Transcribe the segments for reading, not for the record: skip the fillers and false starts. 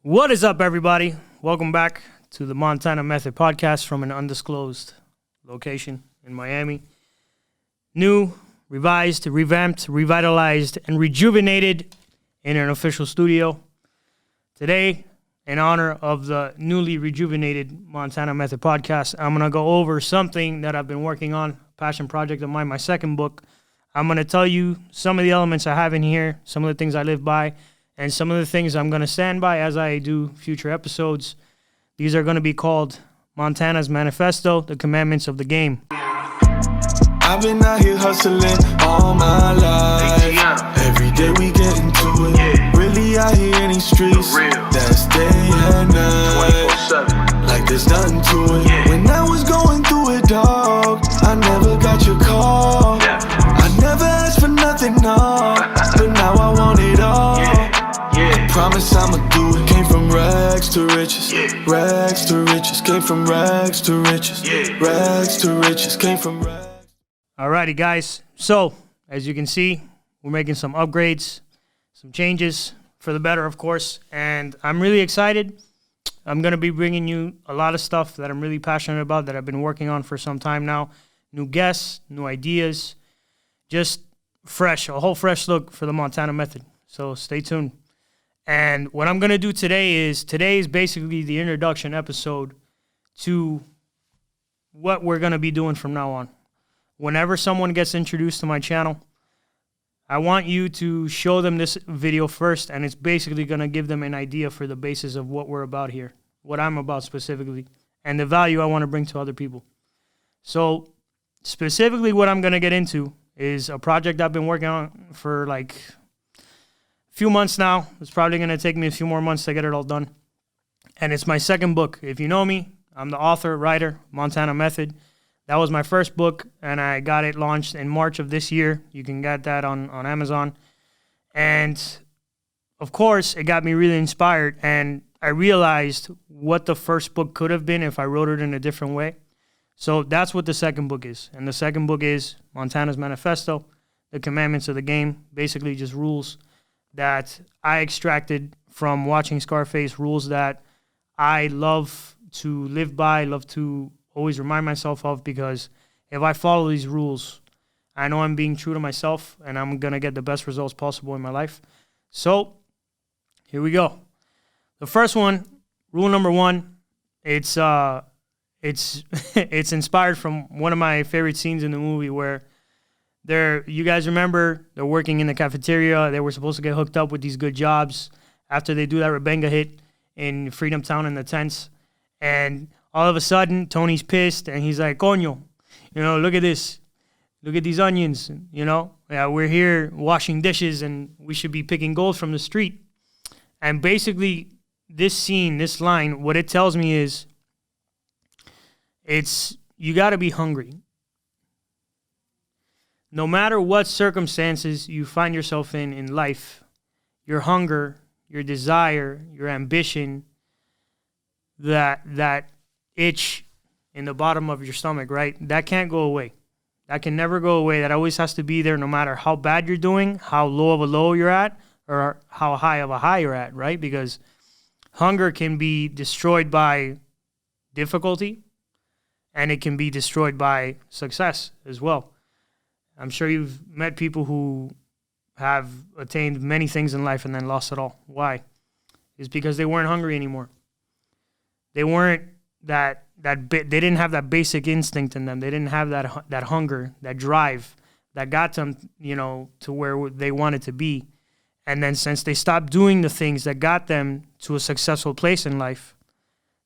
What is up, everybody? Welcome back to the Montana Method podcast from an undisclosed location in Miami. New, revised, revamped, revitalized, and rejuvenated in an official studio. Today, in honor of the newly rejuvenated Montana Method podcast, I'm going to go over something that I've been working on, a passion project of mine, my second book. I'm going to tell you some of the elements I have in here, some of the things I live by, and some of the things I'm going to stand by as I do future episodes. These are going to be called Montana's Manifesto, the commandments of the game. I've been out here hustling all my life. Every day we get into it. Really out here in these streets. That's day and night. Like there's nothing to it. When I was going through it, dog, I never got your call. I never asked for nothing, no. But now I want it all. Promise I'ma do it. Came from rags to riches, rags to riches. Came from rags to riches, rags to riches. Came from rags. Alrighty, guys. So, as you can see, we're making some upgrades, some changes for the better, of course. And I'm really excited. I'm going to be bringing you a lot of stuff that I'm really passionate about, that I've been working on for some time now. New guests, new ideas, just fresh, a whole fresh look for the Montana Method. So stay tuned. And what I'm going to do today is basically the introduction episode to what we're going to be doing from now on. Whenever someone gets introduced to my channel, I want you to show them this video first, and it's basically going to give them an idea for the basis of what we're about here, what I'm about specifically, and the value I want to bring to other people. So specifically what I'm going to get into is a project I've been working on for like few months now. It's probably going to take me a few more months to get it all done. And it's my second book. If you know me, I'm the author, writer, Montana Method. That was my first book, and I got it launched in March of this year. You can get that on Amazon. And, of course, it got me really inspired, and I realized what the first book could have been if I wrote it in a different way. So that's what the second book is. And the second book is Montana's Manifesto, the commandments of the game, basically just rules that I extracted from watching Scarface, rules that I love to live by, love to always remind myself of, because if I follow these rules, I know I'm being true to myself and I'm going to get the best results possible in my life. So here we go. The first one, rule number one, it's it's inspired from one of my favorite scenes in the movie where you guys remember they're working in the cafeteria. They were supposed to get hooked up with these good jobs after they do that Rebenga hit in Freedom Town in the tents. And all of a sudden, Tony's pissed, and he's like, coño, look at this. Look at these onions, we're here washing dishes, and we should be picking gold from the street. And basically, this scene, this line, what it tells me is, you got to be hungry. No matter what circumstances you find yourself in life, your hunger, your desire, your ambition, that itch in the bottom of your stomach, right? That can't go away. That can never go away. That always has to be there no matter how bad you're doing, how low of a low you're at, or how high of a high you're at, right? Because hunger can be destroyed by difficulty, and it can be destroyed by success as well. I'm sure you've met people who have attained many things in life and then lost it all. Why? It's because they weren't hungry anymore. They weren't they didn't have that basic instinct in them. They didn't have that hunger, that drive that got them, to where they wanted to be. And then since they stopped doing the things that got them to a successful place in life,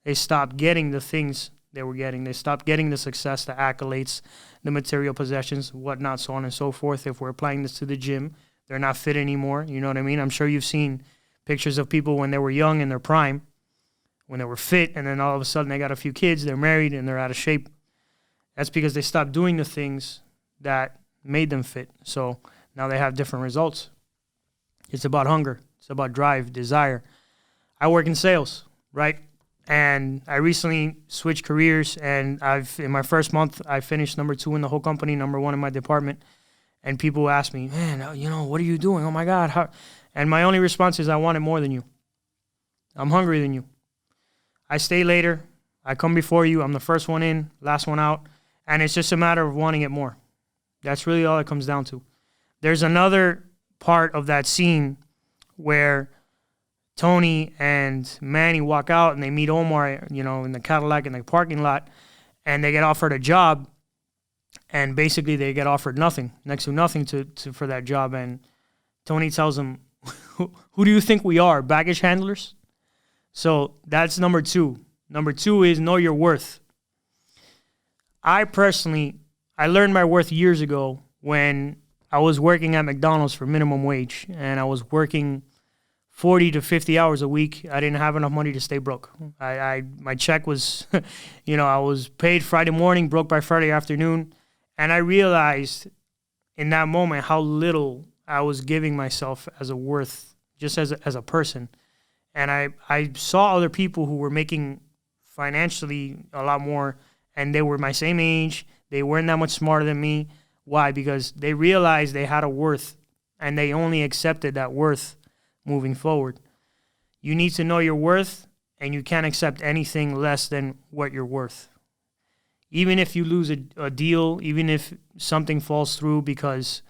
they stopped getting the things they were getting. They stopped getting the success, the accolades, the material possessions, whatnot, so on and so forth. If we're applying this to the gym, they're not fit anymore. You know what I mean? I'm sure you've seen pictures of people when they were young in their prime, when they were fit, and then all of a sudden they got a few kids, they're married, and they're out of shape. That's because they stopped doing the things that made them fit. So now they have different results. It's about hunger. It's about drive, desire. I work in sales, right? And I recently switched careers, and in my first month, I finished number 2 in the whole company, number 1 in my department. And people ask me, man, what are you doing? Oh my God. And my only response is, I want it more than you. I'm hungrier than you. I stay later. I come before you. I'm the first one in, last one out. And it's just a matter of wanting it more. That's really all it comes down to. There's another part of that scene where Tony and Manny walk out and they meet Omar, in the Cadillac in the parking lot, and they get offered a job, and basically they get offered nothing, next to nothing for that job. And Tony tells them, who do you think we are, baggage handlers? So that's number 2. Number 2 is know your worth. I learned my worth years ago when I was working at McDonald's for minimum wage, and I was working 40 to 50 hours a week. I didn't have enough money to stay broke. My check was, I was paid Friday morning, broke by Friday afternoon, and I realized in that moment how little I was giving myself as a worth, just as a person. And I saw other people who were making financially a lot more, and they were my same age. They weren't that much smarter than me. Why? Because they realized they had a worth, and they only accepted that worth moving forward. You need to know your worth, and you can't accept anything less than what you're worth. Even if you lose a deal, even if something falls through because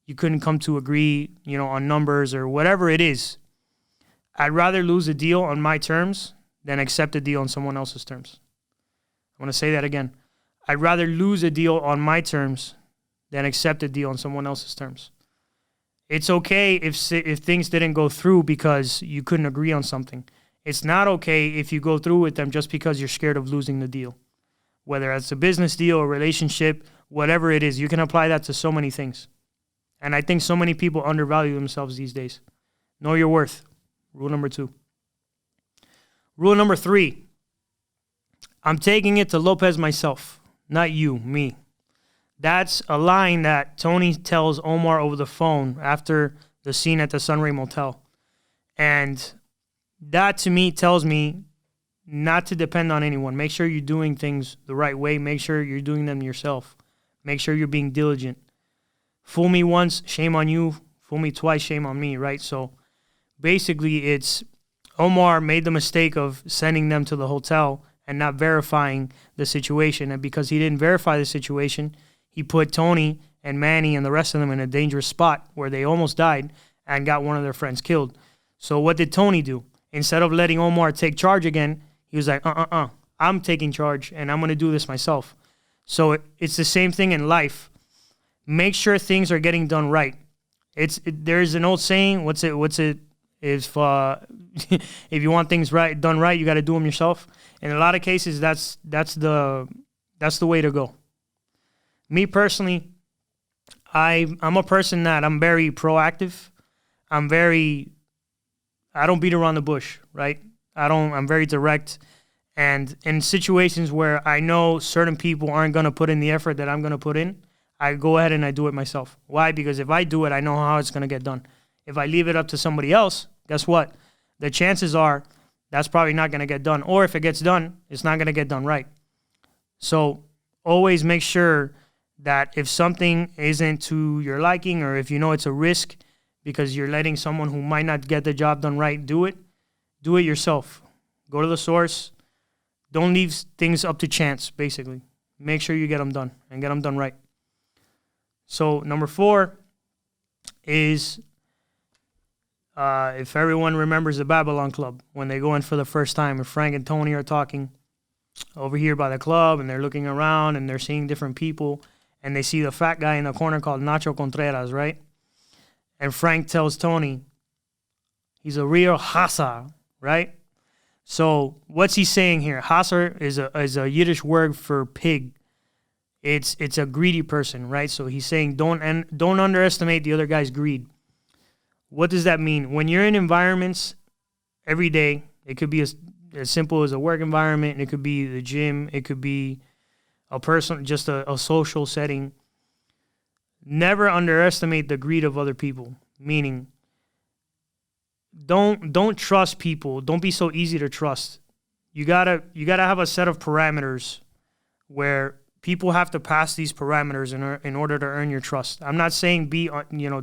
you couldn't come to agree, on numbers or whatever it is, I'd rather lose a deal on my terms than accept a deal on someone else's terms. I want to say that again. I'd rather lose a deal on my terms than accept a deal on someone else's terms. It's okay if things didn't go through because you couldn't agree on something. It's not okay if you go through with them just because you're scared of losing the deal. Whether it's a business deal, a relationship, whatever it is, you can apply that to so many things. And I think so many people undervalue themselves these days. Know your worth. Rule number 2. Rule number 3. I'm taking it to Lopez myself, not you, me. That's a line that Tony tells Omar over the phone after the scene at the Sunray Motel. And that to me tells me not to depend on anyone. Make sure you're doing things the right way. Make sure you're doing them yourself. Make sure you're being diligent. Fool me once, shame on you. Fool me twice, shame on me, right? So basically it's Omar made the mistake of sending them to the hotel and not verifying the situation. And because he didn't verify the situation, he put Tony and Manny and the rest of them in a dangerous spot where they almost died and got one of their friends killed. So what did Tony do? Instead of letting Omar take charge again, he was like, I'm taking charge and I'm going to do this myself. So it's the same thing in life. Make sure things are getting done right. There's an old saying, what's it? If you want things done right, you got to do them yourself. In a lot of cases, that's the way to go. Me personally, I'm a person that I'm very proactive. I don't beat around the bush, right? I'm very direct. And in situations where I know certain people aren't going to put in the effort that I'm going to put in, I go ahead and I do it myself. Why? Because if I do it, I know how it's going to get done. If I leave it up to somebody else, guess what? The chances are that's probably not going to get done. Or if it gets done, it's not going to get done right. So always make sure that if something isn't to your liking, or if you know it's a risk because you're letting someone who might not get the job done right do it yourself. Go to the source. Don't leave things up to chance, basically. Make sure you get them done and get them done right. So number 4 is if everyone remembers the Babylon Club, when they go in for the first time, if Frank and Tony are talking over here by the club and they're looking around and they're seeing different people and they see the fat guy in the corner called Nacho Contreras, right? And Frank tells Tony, he's a real Hazr, right? So what's he saying here? Hazr is a Yiddish word for pig. It's a greedy person, right? So he's saying don't underestimate the other guy's greed. What does that mean? When you're in environments every day, it could be as simple as a work environment, it could be the gym, it could be just a social setting. Never underestimate the greed of other people. Meaning, don't trust people. Don't be so easy to trust. You gotta have a set of parameters where people have to pass these parameters in order to earn your trust. I'm not saying be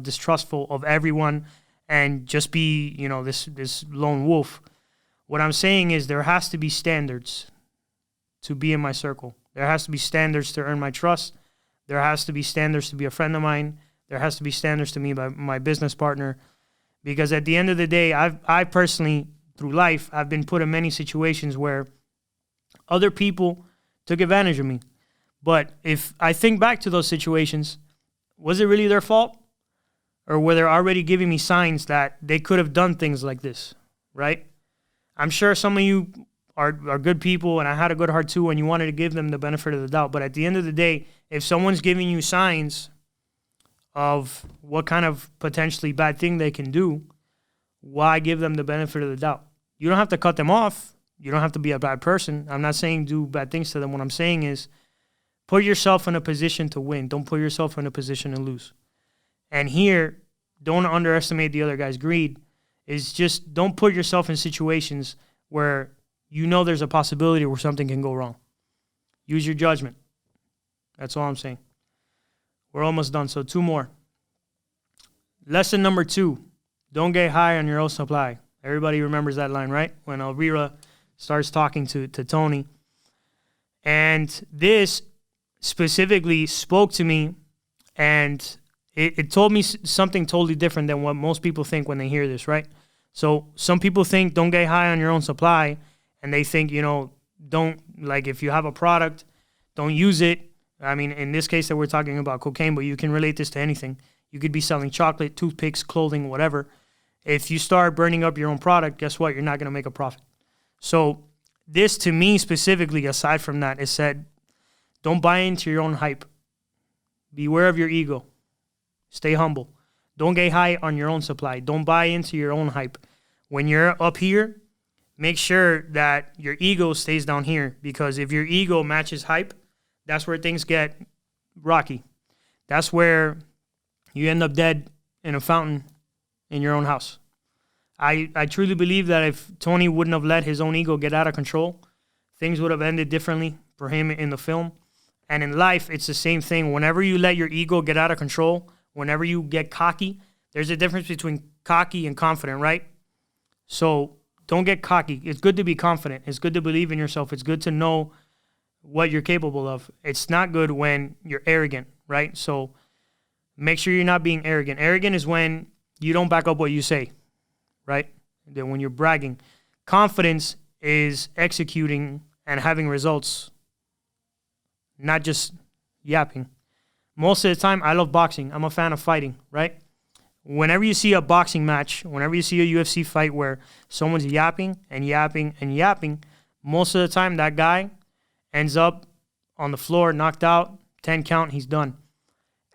distrustful of everyone and just be this lone wolf. What I'm saying is there has to be standards to be in my circle. There has to be standards to earn my trust. There has to be standards to be a friend of mine. There has to be standards to me by my business partner. Because at the end of the day, I personally, through life, I've been put in many situations where other people took advantage of me. But if I think back to those situations, was it really their fault? Or were they already giving me signs that they could have done things like this, right? I'm sure some of you are good people, and I had a good heart too, and you wanted to give them the benefit of the doubt. But at the end of the day, if someone's giving you signs of what kind of potentially bad thing they can do, why give them the benefit of the doubt? You don't have to cut them off. You don't have to be a bad person. I'm not saying do bad things to them. What I'm saying is put yourself in a position to win. Don't put yourself in a position to lose. And here, don't underestimate the other guy's greed. Is just don't put yourself in situations where you know there's a possibility where something can go wrong. Use your judgment. That's all I'm saying. We're almost done, so 2 more. Lesson number 2, don't get high on your own supply. Everybody remembers that line, right? When Elvira starts talking to Tony. And this specifically spoke to me, and it told me something totally different than what most people think when they hear this, right? So some people think don't get high on your own supply, and they think, don't, like if you have a product, don't use it. I mean, in this case that we're talking about cocaine, but you can relate this to anything. You could be selling chocolate, toothpicks, clothing, whatever. If you start burning up your own product, guess what? You're not going to make a profit. So this to me specifically, aside from that, it said, don't buy into your own hype. Beware of your ego. Stay humble. Don't get high on your own supply. Don't buy into your own hype. When you're up here, make sure that your ego stays down here, because if your ego matches hype, that's where things get rocky. That's where you end up dead in a fountain in your own house. I truly believe that if Tony wouldn't have let his own ego get out of control, things would have ended differently for him in the film. And in life, it's the same thing. Whenever you let your ego get out of control, whenever you get cocky, there's a difference between cocky and confident, right? So don't get cocky. It's good to be confident. It's good to believe in yourself. It's good to know what you're capable of. It's not good when you're arrogant, right? So make sure you're not being arrogant. Arrogant is when you don't back up what you say, right? Then when you're bragging. Confidence is executing and having results, not just yapping. Most of the time, I love boxing. I'm a fan of fighting, right? Whenever you see a boxing match, whenever you see a UFC fight where someone's yapping and yapping and yapping, most of the time that guy ends up on the floor, knocked out, 10 count, he's done.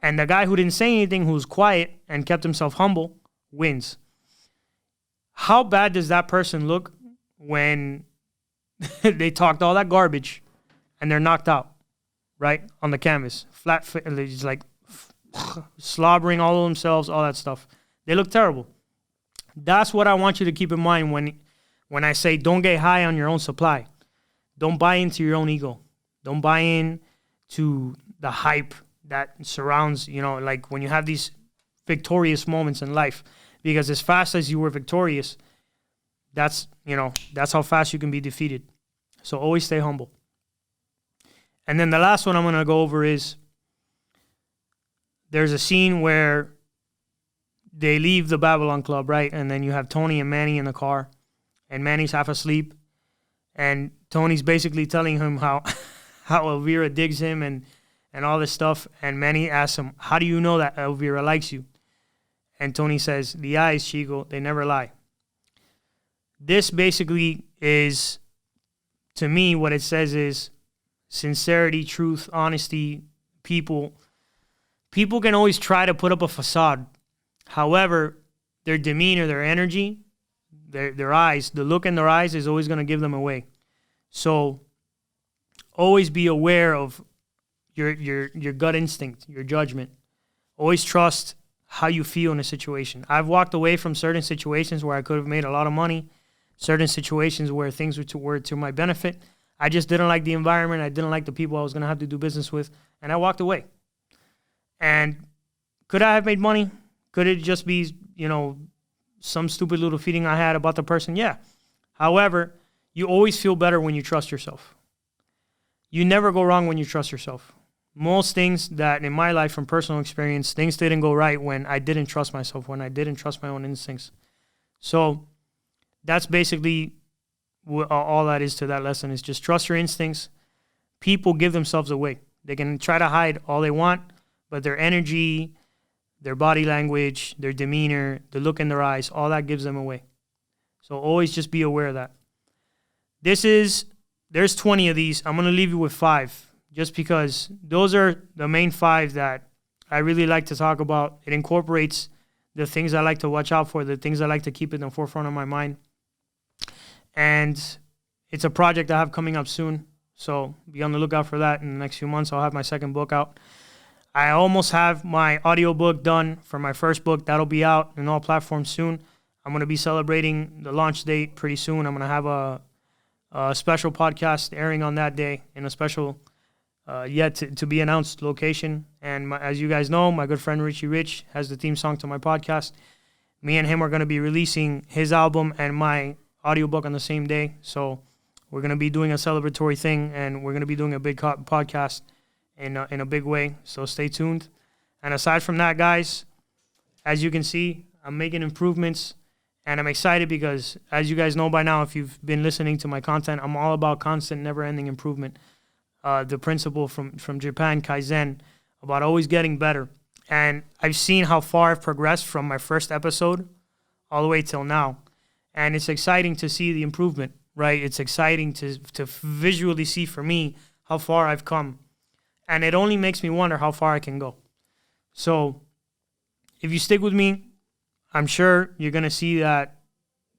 And the guy who didn't say anything, who was quiet and kept himself humble, wins. How bad does that person look when they talked all that garbage and they're knocked out, right, on the canvas? Flat, just like slobbering all of themselves, all that stuff. They look terrible. That's what I want you to keep in mind when I say don't get high on your own supply. Don't buy into your own ego. Don't buy in to the hype that surrounds, like when you have these victorious moments in life. Because as fast as you were victorious, that's how fast you can be defeated. So always stay humble. And then the last one I'm going to go over is there's a scene where they leave the Babylon Club, right? And then you have Tony and Manny in the car, and Manny's half asleep. And Tony's basically telling him how Elvira digs him and all this stuff. And Manny asks him, how do you know that Elvira likes you? And Tony says, the eyes, Chico, they never lie. This basically is, to me, what it says is sincerity, truth, honesty. People can always try to put up a facade. However, their demeanor, their energy, their eyes, the look in their eyes is always going to give them away. So always be aware of your gut instinct, your judgment. Always trust how you feel in a situation. I've walked away from certain situations where I could have made a lot of money, certain situations where things were to my benefit. I just didn't like the environment. I didn't like the people I was going to have to do business with, and I walked away. And could I have made money? Could it just be, some stupid little feeling I had about the person? Yeah. However, you always feel better when you trust yourself. You never go wrong when you trust yourself. Most things that in my life from personal experience, things didn't go right when I didn't trust myself, when I didn't trust my own instincts. So that's basically all that is to that lesson, is just trust your instincts. People give themselves away. They can try to hide all they want, but their energy, their body language, their demeanor, the look in their eyes, all that gives them away. So always just be aware of that. There's 20 of these. I'm going to leave you with 5, just because those are the main 5 that I really like to talk about. It incorporates the things I like to watch out for, the things I like to keep in the forefront of my mind. And it's a project I have coming up soon. So be on the lookout for that. In the next few months, I'll have my second book out. I almost have my audiobook done for my first book. That'll be out in all platforms soon. I'm going to be celebrating the launch date pretty soon. I'm going to have a special podcast airing on that day in a special yet to be announced location. And as you guys know, my good friend Richie Rich has the theme song to my podcast. Me and him are going to be releasing his album and my audiobook on the same day. So we're going to be doing a celebratory thing, and we're going to be doing a big podcast in a big way. So stay tuned. And aside from that, guys, as you can see, I'm making improvements, and I'm excited because, as you guys know by now, if you've been listening to my content, I'm all about constant, never-ending improvement. The principle from Japan, Kaizen, about always getting better. And I've seen how far I've progressed from my first episode all the way till now. And it's exciting to see the improvement, right? It's exciting to visually see, for me, how far I've come. And it only makes me wonder how far I can go. So if you stick with me, I'm sure you're going to see that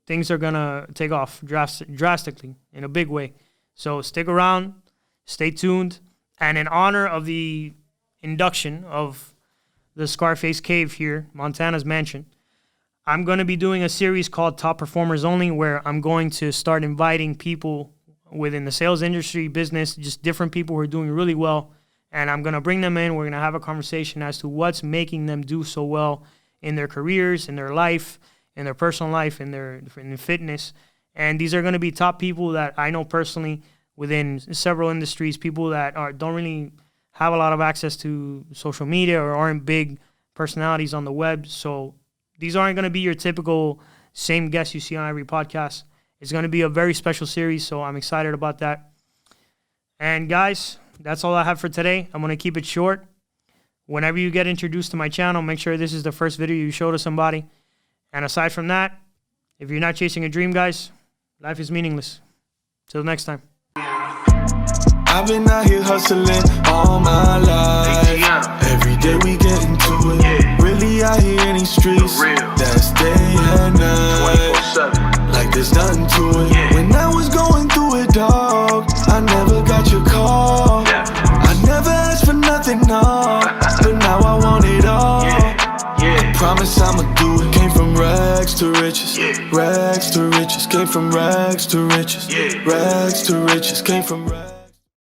things are going to take off drastically in a big way. So stick around, stay tuned. And in honor of the induction of the Scarface Cave here, Montana's mansion, I'm going to be doing a series called Top Performers Only, where I'm going to start inviting people within the sales industry, business, just different people who are doing really well. And I'm going to bring them in. We're going to have a conversation as to what's making them do so well in their careers, in their life, in their personal life, in their fitness. And these are going to be top people that I know personally within several industries, people that don't really have a lot of access to social media or aren't big personalities on the web. So these aren't going to be your typical same guests you see on every podcast. It's going to be a very special series, so I'm excited about that. And guys, that's all I have for today. I'm going to keep it short. Whenever you get introduced to my channel, make sure this is the first video you show to somebody. And aside from that, if you're not chasing a dream, guys, life is meaningless. Till next time. I've been out here hustling all my life. Every day we get into it. Really out here in these streets. That's day and night. Like there's nothing to it. When I was going through it, dog, I never got your call. I never asked for nothing, no. But now I want it all. I promise I'ma do it. Came from rags to riches. Rags to riches. Came from rags to riches. Rags to riches. Came from rags.